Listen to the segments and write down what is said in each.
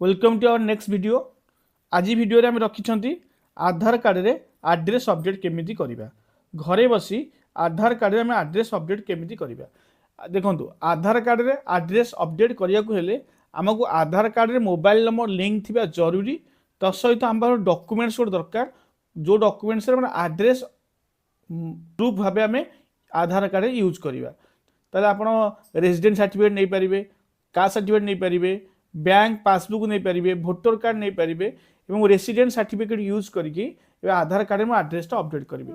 Welcome to our next video. आज video रे हम रखिछंती आधार कार्ड रे एड्रेस अपडेट केमिति करिबा। घरे बसी आधार कार्ड रे हम एड्रेस अपडेट केमिति करिबा। देखंतु आधार कार्ड रे एड्रेस अपडेट करिया को हेले हमकु आधार कार्ड रे मोबाइल नंबर लिंक थिबा जरूरी। त सहित हम डॉक्यूमेंट्स को दरकार जो डॉक्यूमेंट्स रे हम एड्रेस प्रूफ भाबे हमें आधार कार्ड यूज करिबा। ताले आपण रेजिडेंट सर्टिफिकेट नै परिबे, कास्ट सर्टिफिकेट नै परिबे, बैंक पासबुक नहीं पारे, भोटर कार्ड नहीं पारे और रेसिडेंट सर्टिफिकेट यूज करके आधार कार्ड में एड्रेस अपडेट करेंगे।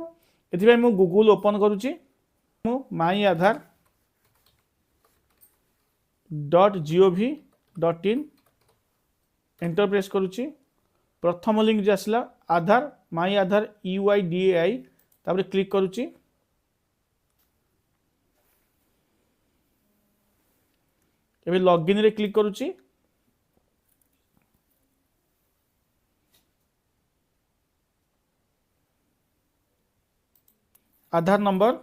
ये मुझे गूगल ओपन करुच्ची, माई आधार .gov.in एंटर प्रेस करुच्ची। प्रथम लिंक जो आसला आधार माई आधार UIDAI तापर क्लिक करुच्ची। एबे लॉगिन रे क्लिक करुच्ची। आधार नंबर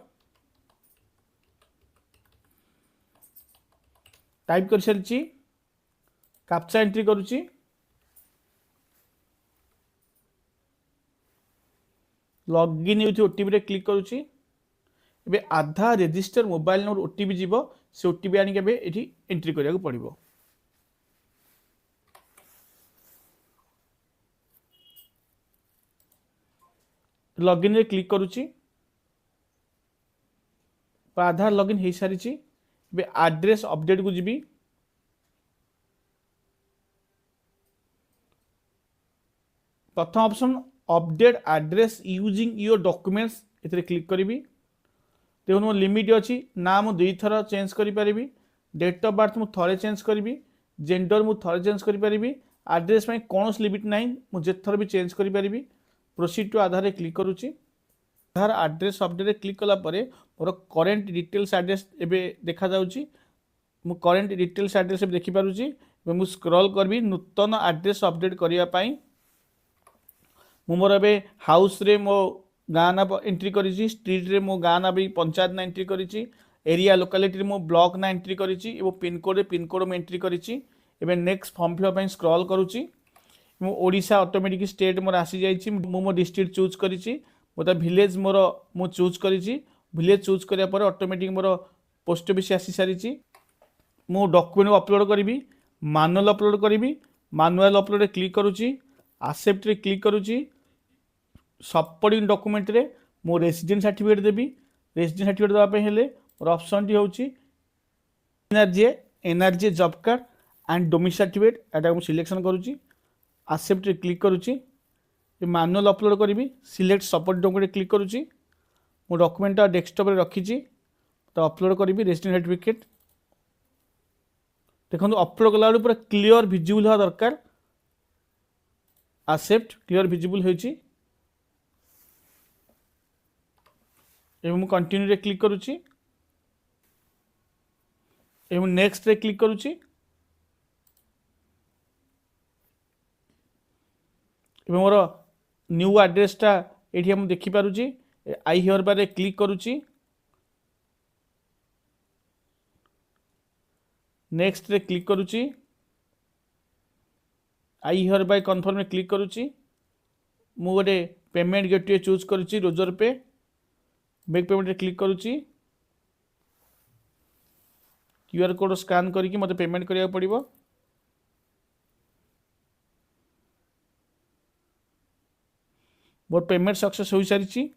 टाइप कर सारी, कैप्चा एंट्री करुच्ची। लॉगिन ओटीपी रे क्लिक करुच्ची। एबे आधार रजिस्टर मोबाइल नंबर ओटीपी जीवो, से ओटीपी आनी के एठी एंट्री करिया को पड़िबो। लॉगिन रे क्लिक करुच्ची। आधार लॉगिन हो सारी। एड्रेस अपडेट को जीवी। प्रथम option update address using your documents इतरे क्लिक करी। देखो मो लिमिट अच्छी ना मु 2 थर चेंज करी पारिबी। डेट ऑफ बर्थ मु थरे चेंज करी। जेंडर मु थरे चेंज करी पारिबी। एड्रेस में कौन लिमिट ना मु जे थर भी चेंज करी पारिबी। प्रोसीड टू आधार रे क्लिक करुच्ची। आधार एड्रेस अपडेट क्लिक कला परे मोर करेन्ट डिटेल्स एड्रेस एबे देखा जाउची। मु करेन्ट डिटेल्स एड्रेस एबे देखि पारुची। मु स्क्रॉल करबी नूतन एड्रेस अपडेट करिया पई। मु मोर एबे हाउस रे मो गाँ ना एंट्री करिची। स्ट्रीट रे मो गाँ ना भी पंचायत ना एंट्री करिची। एरिया लोकालिटी रे मो ब्लॉक ना एंट्री करिची एवं पिन कोड में एंट्री करिची। एबे नेक्स्ट फॉर्म फिल पई स्क्रॉल करूची। मु ओडिशा ऑटोमेटिक स्टेट मोर आसी जाईची। मु मो डिस्ट्रिक्ट चूज करिची। मोता विलेज मोर मु चूज करिची। विलेज चूज करिया पर ऑटोमेटिक मोर पोस्ट ऑफिस आसी सारी। मु डॉक्यूमेंट अपलोड करी। मैनुअल अपलोड करी। मैनुअल अपलोड क्लिक करुच्ची। एक्सेप्ट रे क्लिक करुच्ची। सपोर्टिंग डॉक्यूमेंट रे मो रेसिडेंट सर्टिफिकेट देबी। रेसिडेंट सर्टिफिकेट देबा पे हेले मोर ऑप्शन टी होची NRJ job card and domicile certificate. एटा मु सिलेक्शन करुच्ची। एक्सेप्ट रे क्लिक करुच्ची। मैनुअल अपलोड करी। सिलेक्ट सपोर्ट डॉक्यूमेंट क्लिक करुच्ची। मो डॉक्यूमेंट डेस्कटॉप रे रखीची तो अपलोड करी रेसिडेंट सर्टिफिकेट। देखो अपलोड कला पूरा क्लियर विजिबल होगा दरकार। एक्सेप्ट क्लियर विजिबल होइची। एवं कंटिन्यू रे क्लिक करुच्ची। एवं नेक्स्ट रे क्लिक करुच्ची। एवं मोर न्यू एड्रेसटा ये हम देखी पारुची। आई हियर बाय क्लिक करुची। नेक्स्ट रे क्लिक करुची। आई हियर बाय कन्फर्म रे क्लिक करुची। मु गोटे पेमेंट गेटवे चूज करुची रोजर पे। मेक पेमेंट रे क्लिक करुची। क्यूआर कोड स्कैन करके मते पेमेंट करिया पड़िबो। मोर पेमेंट सक्सेस हो सारी।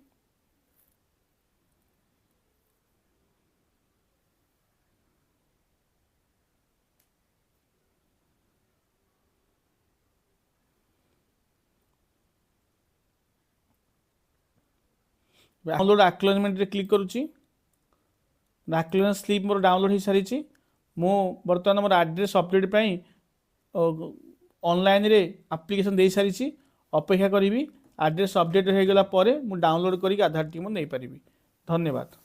डाउनलोड एक्नॉलेजमेंट रे क्लिक करुची। एक्नॉलेजमेंट स्लिप मोर डाउनलोड हो सारी। मो बर्तमान मोर एड्रेस अपडेट पई ऑनलाइन रे एप्लिकेशन दे सारी। अपेक्षा करी एड्रेस अपडेट हो गला परे मु डाउनलोड करी आधार टी मु नै परिबी। धन्यवाद।